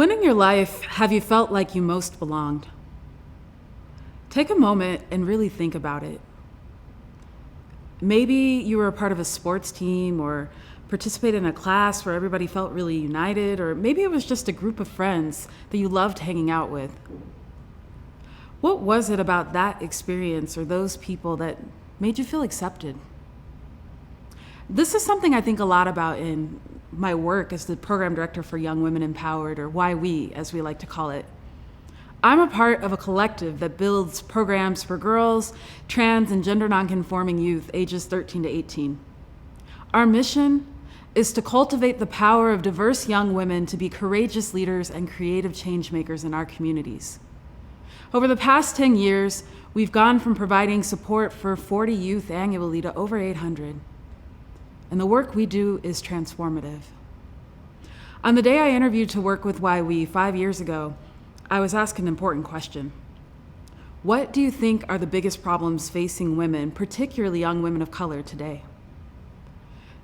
When in your life have you felt like you most belonged? Take a moment and really think about it. Maybe you were a part of a sports team or participated in a class where everybody felt really united, or maybe it was just a group of friends that you loved hanging out with. What was it about that experience or those people that made you feel accepted? This is something I think a lot about in my work as the program director for Young Women Empowered, or Why We, as we like to call it. I'm a part of a collective that builds programs for girls, trans, and gender nonconforming youth ages 13 to 18. Our mission is to cultivate the power of diverse young women to be courageous leaders and creative change makers in our communities. Over the past 10 years, we've gone from providing support for 40 youth annually to over 800. And the work we do is transformative. On the day I interviewed to work with Why We 5 years ago, I was asked an important question. What do you think are the biggest problems facing women, particularly young women of color, today?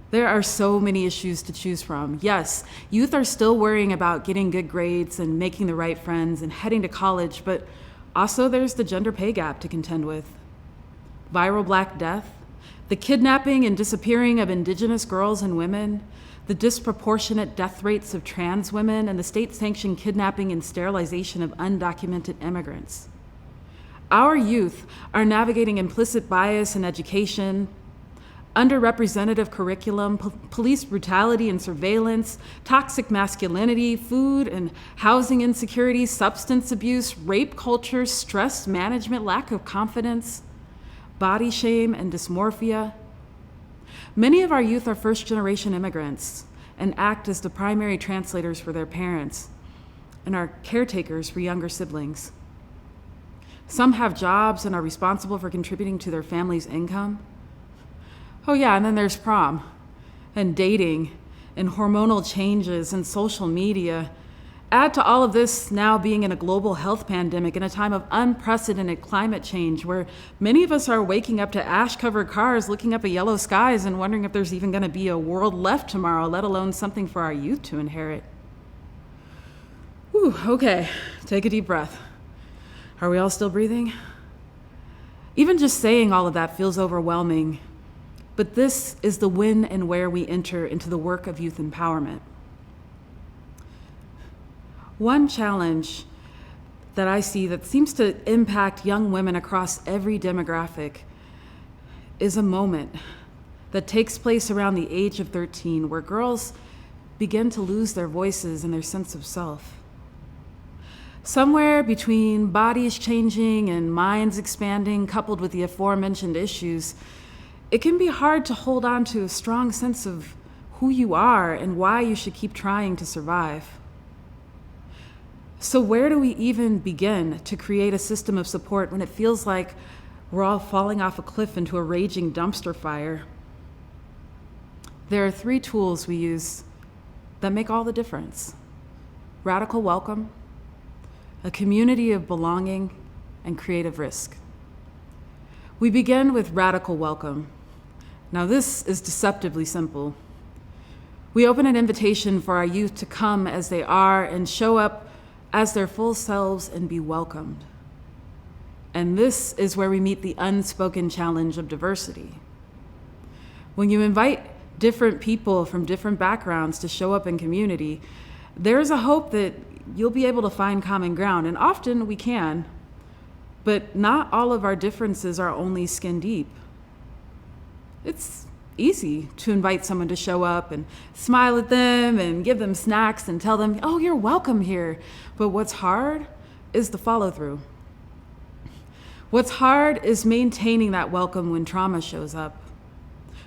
There are so many issues to choose from. Yes, youth are still worrying about getting good grades and making the right friends and heading to college, but also there's the gender pay gap to contend with. Viral Black death, the kidnapping and disappearing of Indigenous girls and women, the disproportionate death rates of trans women, and the state-sanctioned kidnapping and sterilization of undocumented immigrants. Our youth are navigating implicit bias in education, underrepresented curriculum, police brutality and surveillance, toxic masculinity, food and housing insecurity, substance abuse, rape culture, stress management, lack of confidence, body shame and dysmorphia. Many of our youth are first-generation immigrants and act as the primary translators for their parents and are caretakers for younger siblings. Some have jobs and are responsible for contributing to their family's income. Oh yeah, and then there's prom and dating and hormonal changes and social media. Add to all of this now being in a global health pandemic in a time of unprecedented climate change where many of us are waking up to ash-covered cars, looking up at yellow skies and wondering if there's even going to be a world left tomorrow, let alone something for our youth to inherit. Whew, okay, take a deep breath. Are we all still breathing? Even just saying all of that feels overwhelming, but this is the when and where we enter into the work of youth empowerment. One challenge that I see that seems to impact young women across every demographic is a moment that takes place around the age of 13 where girls begin to lose their voices and their sense of self. Somewhere between bodies changing and minds expanding, coupled with the aforementioned issues, it can be hard to hold on to a strong sense of who you are and why you should keep trying to survive. So where do we even begin to create a system of support when it feels like we're all falling off a cliff into a raging dumpster fire? There are 3 tools we use that make all the difference: radical welcome, a community of belonging, and creative risk. We begin with radical welcome. Now this is deceptively simple. We open an invitation for our youth to come as they are and show up as their full selves and be welcomed. And this is where we meet the unspoken challenge of diversity. When you invite different people from different backgrounds to show up in community, there's a hope that you'll be able to find common ground, and often we can, but not all of our differences are only skin deep. It's easy to invite someone to show up and smile at them and give them snacks and tell them, oh, you're welcome here. But what's hard is the follow-through. What's hard is maintaining that welcome when trauma shows up,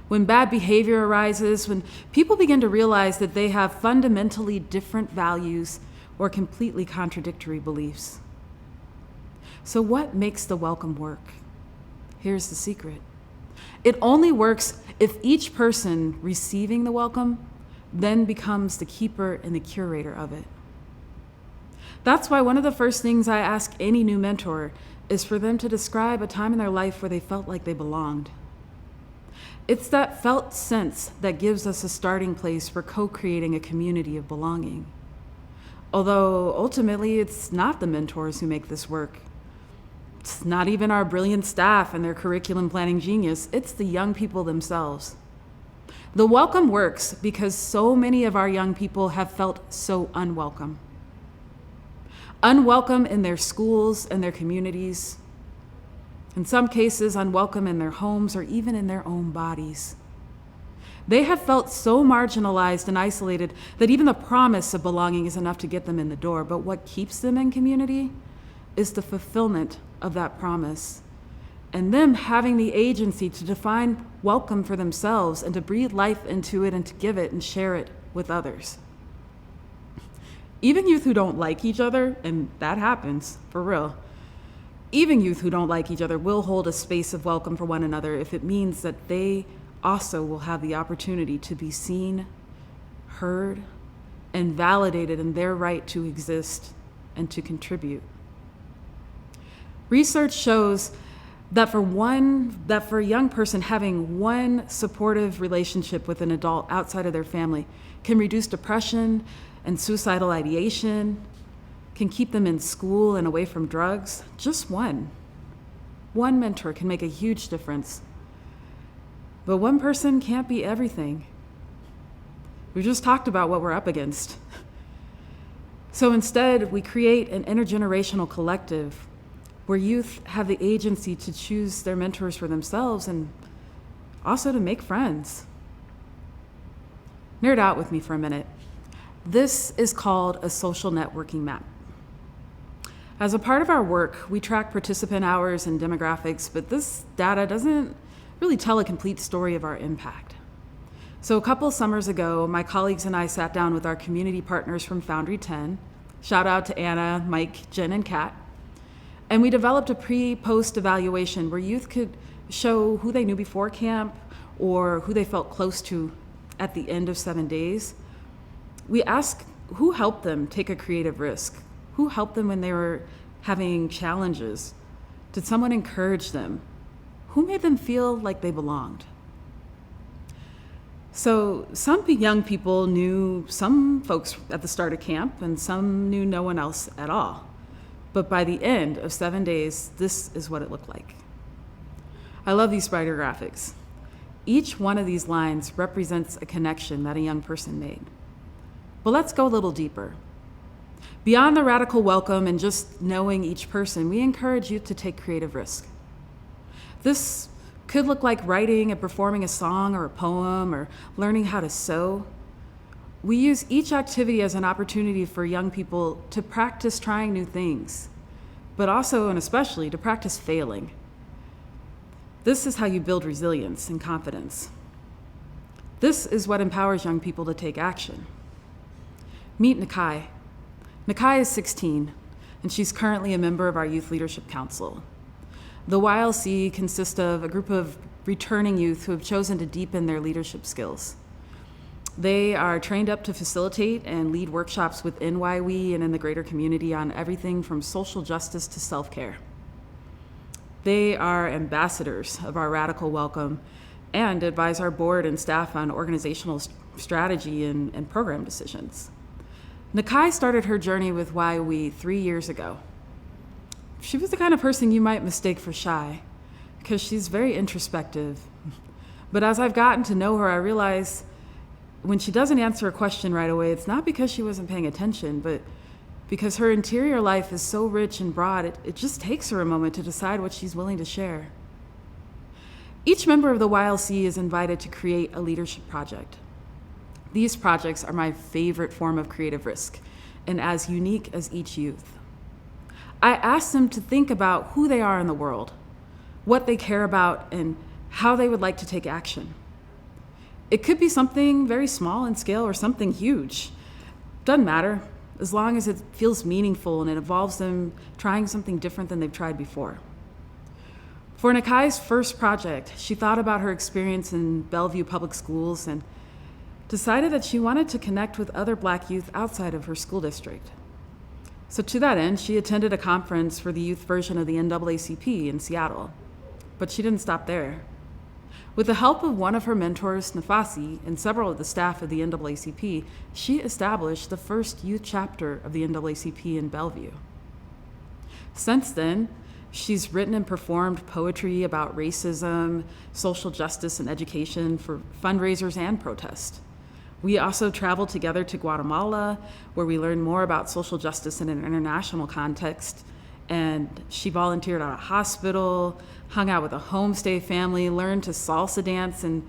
when bad behavior arises, when people begin to realize that they have fundamentally different values or completely contradictory beliefs. So what makes the welcome work? Here's the secret. It only works if each person receiving the welcome then becomes the keeper and the curator of it. That's why one of the first things I ask any new mentor is for them to describe a time in their life where they felt like they belonged. It's that felt sense that gives us a starting place for co-creating a community of belonging. Although ultimately, it's not the mentors who make this work. It's not even our brilliant staff and their curriculum planning genius. It's the young people themselves. The welcome works because so many of our young people have felt so unwelcome. Unwelcome in their schools and their communities. In some cases, unwelcome in their homes or even in their own bodies. They have felt so marginalized and isolated that even the promise of belonging is enough to get them in the door. But what keeps them in community is the fulfillment of that promise, and them having the agency to define welcome for themselves and to breathe life into it and to give it and share it with others. Even youth who don't like each other, and that happens, for real, even youth who don't like each other will hold a space of welcome for one another if it means that they also will have the opportunity to be seen, heard, and validated in their right to exist and to contribute. Research shows that for a young person, having one supportive relationship with an adult outside of their family can reduce depression and suicidal ideation, can keep them in school and away from drugs. Just one. One mentor can make a huge difference. But one person can't be everything. We just talked about what we're up against. So instead, we create an intergenerational collective where youth have the agency to choose their mentors for themselves and also to make friends. Nerd out with me for a minute. This is called a social networking map. As a part of our work, we track participant hours and demographics, but this data doesn't really tell a complete story of our impact. So a couple summers ago, my colleagues and I sat down with our community partners from Foundry 10, shout out to Anna, Mike, Jen, and Kat, and we developed a pre-post evaluation where youth could show who they knew before camp or who they felt close to at the end of 7 days. We asked who helped them take a creative risk, who helped them when they were having challenges, did someone encourage them, who made them feel like they belonged. So some young people knew some folks at the start of camp and some knew no one else at all. But by the end of 7 days, this is what it looked like. I love these spider graphics. Each one of these lines represents a connection that a young person made. But let's go a little deeper. Beyond the radical welcome and just knowing each person, we encourage youth to take creative risk. This could look like writing and performing a song or a poem or learning how to sew. We use each activity as an opportunity for young people to practice trying new things, but also and especially to practice failing. This is how you build resilience and confidence. This is what empowers young people to take action. Meet Nakai. Nakai is 16, and she's currently a member of our Youth Leadership Council. The YLC consists of a group of returning youth who have chosen to deepen their leadership skills. They are trained up to facilitate and lead workshops within YWE and in the greater community on everything from social justice to self-care. They are ambassadors of our radical welcome and advise our board and staff on organizational strategy and program decisions. Nakai started her journey with YWE 3 years ago. She was the kind of person you might mistake for shy because she's very introspective. But as I've gotten to know her, I realize when she doesn't answer a question right away, it's not because she wasn't paying attention, but because her interior life is so rich and broad, it just takes her a moment to decide what she's willing to share. Each member of the YLC is invited to create a leadership project. These projects are my favorite form of creative risk and as unique as each youth. I ask them to think about who they are in the world, what they care about, and how they would like to take action. It could be something very small in scale or something huge. Doesn't matter, as long as it feels meaningful and it involves them trying something different than they've tried before. For Nakai's first project, she thought about her experience in Bellevue Public Schools and decided that she wanted to connect with other Black youth outside of her school district. So to that end, she attended a conference for the youth version of the NAACP in Seattle. But she didn't stop there. With the help of one of her mentors, Nafasi, and several of the staff of the NAACP, she established the first youth chapter of the NAACP in Bellevue. Since then, she's written and performed poetry about racism, social justice, and education for fundraisers and protests. We also traveled together to Guatemala, where we learned more about social justice in an international context. And she volunteered at a hospital, hung out with a homestay family, learned to salsa dance, and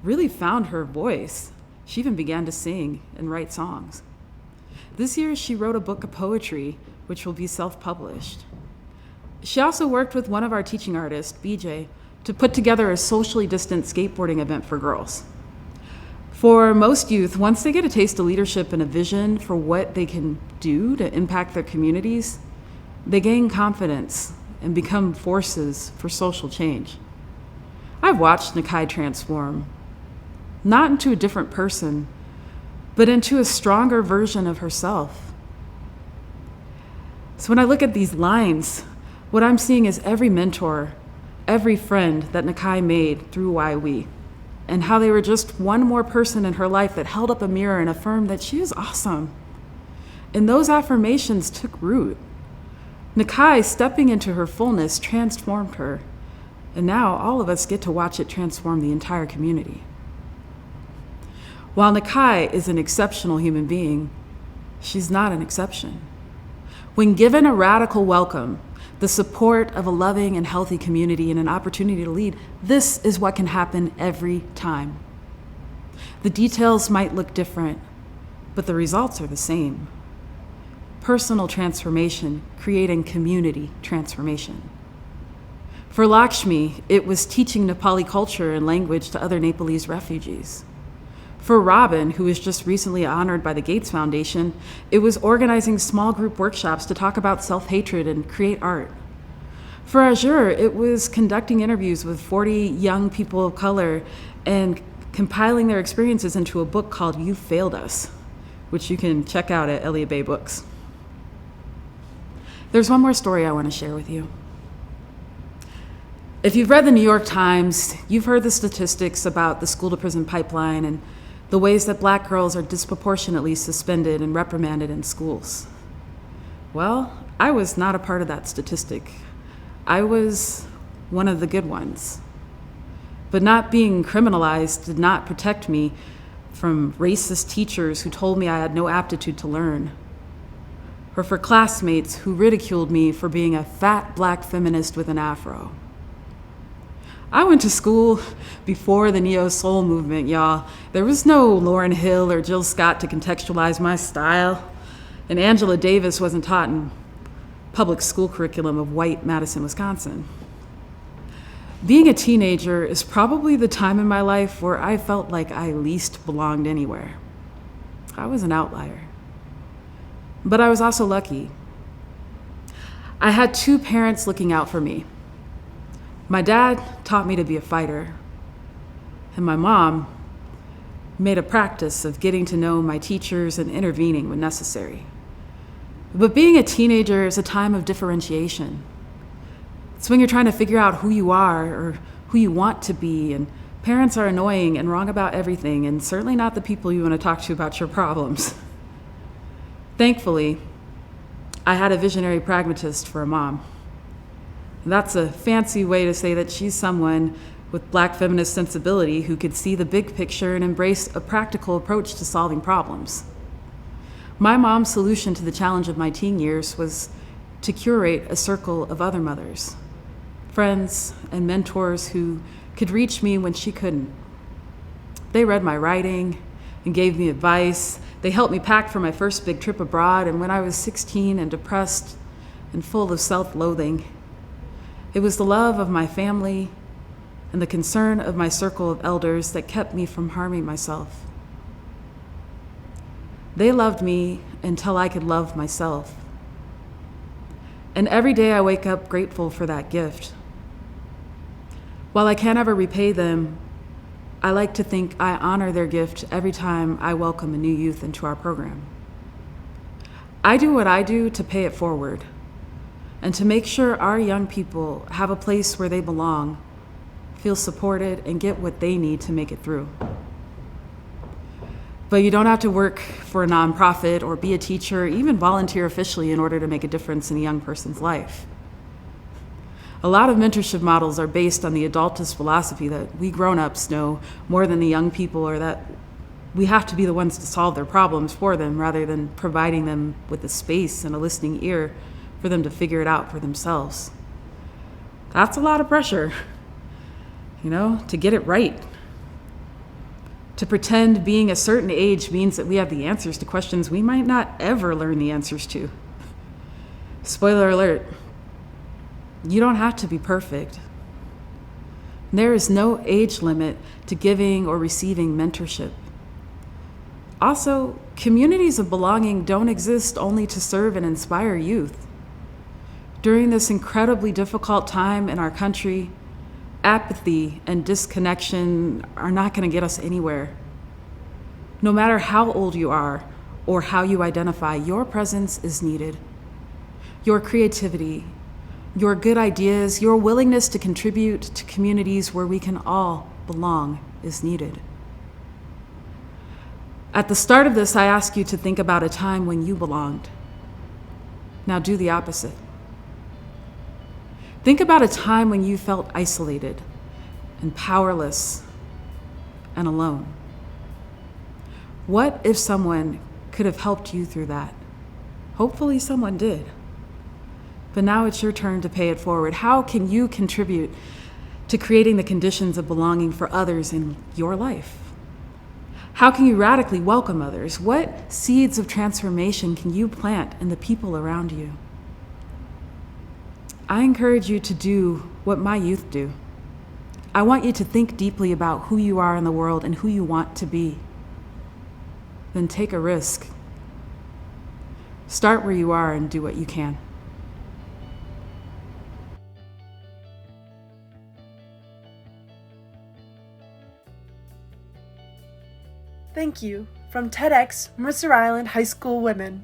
really found her voice. She even began to sing and write songs. This year, she wrote a book of poetry, which will be self-published. She also worked with one of our teaching artists, BJ, to put together a socially distant skateboarding event for girls. For most youth, once they get a taste of leadership and a vision for what they can do to impact their communities, they gain confidence and become forces for social change. I've watched Nakai transform, not into a different person, but into a stronger version of herself. So when I look at these lines, what I'm seeing is every mentor, every friend that Nakai made through YWE, and how they were just one more person in her life that held up a mirror and affirmed that she is awesome. And those affirmations took root. Nakai, stepping into her fullness, transformed her. And now all of us get to watch it transform the entire community. While Nakai is an exceptional human being, she's not an exception. When given a radical welcome, the support of a loving and healthy community, and an opportunity to lead, this is what can happen every time. The details might look different, but the results are the same. Personal transformation, creating community transformation. For Lakshmi, it was teaching Nepali culture and language to other Nepalese refugees. For Robin, who was just recently honored by the Gates Foundation, it was organizing small group workshops to talk about self-hatred and create art. For Azure, it was conducting interviews with 40 young people of color and compiling their experiences into a book called You Failed Us, which you can check out at Elliott Bay Books. There's one more story I want to share with you. If you've read the New York Times, you've heard the statistics about the school-to-prison pipeline and the ways that Black girls are disproportionately suspended and reprimanded in schools. Well, I was not a part of that statistic. I was one of the good ones. But not being criminalized did not protect me from racist teachers who told me I had no aptitude to learn, or for classmates who ridiculed me for being a fat Black feminist with an afro. I went to school before the neo-soul movement, y'all. There was no Lauryn Hill or Jill Scott to contextualize my style, and Angela Davis wasn't taught in public school curriculum of white Madison, Wisconsin. Being a teenager is probably the time in my life where I felt like I least belonged anywhere. I was an outlier. But I was also lucky. I had two parents looking out for me. My dad taught me to be a fighter, and my mom made a practice of getting to know my teachers and intervening when necessary. But being a teenager is a time of differentiation. It's when you're trying to figure out who you are or who you want to be, and parents are annoying and wrong about everything, and certainly not the people you want to talk to about your problems. Thankfully, I had a visionary pragmatist for a mom. That's a fancy way to say that she's someone with Black feminist sensibility who could see the big picture and embrace a practical approach to solving problems. My mom's solution to the challenge of my teen years was to curate a circle of other mothers, friends and mentors who could reach me when she couldn't. They read my writing and gave me advice. They helped me pack for my first big trip abroad, and when I was 16 and depressed and full of self-loathing, it was the love of my family and the concern of my circle of elders that kept me from harming myself. They loved me until I could love myself. And every day I wake up grateful for that gift. While I can't ever repay them, I like to think I honor their gift every time I welcome a new youth into our program. I do what I do to pay it forward, and to make sure our young people have a place where they belong, feel supported, and get what they need to make it through. But you don't have to work for a nonprofit or be a teacher, or even volunteer officially in order to make a difference in a young person's life. A lot of mentorship models are based on the adultist philosophy that we grown-ups know more than the young people, or that we have to be the ones to solve their problems for them rather than providing them with the space and a listening ear for them to figure it out for themselves. That's a lot of pressure, to get it right. To pretend being a certain age means that we have the answers to questions we might not ever learn the answers to. Spoiler alert, you don't have to be perfect. There is no age limit to giving or receiving mentorship. Also, communities of belonging don't exist only to serve and inspire youth. During this incredibly difficult time in our country, apathy and disconnection are not going to get us anywhere. No matter how old you are or how you identify, your presence is needed. Your creativity, your good ideas, your willingness to contribute to communities where we can all belong is needed. At the start of this, I ask you to think about a time when you belonged. Now do the opposite. Think about a time when you felt isolated and powerless and alone. What if someone could have helped you through that? Hopefully someone did. But now it's your turn to pay it forward. How can you contribute to creating the conditions of belonging for others in your life? How can you radically welcome others? What seeds of transformation can you plant in the people around you? I encourage you to do what my youth do. I want you to think deeply about who you are in the world and who you want to be. Then take a risk. Start where you are and do what you can. Thank you from TEDxMercerIslandHSWomen.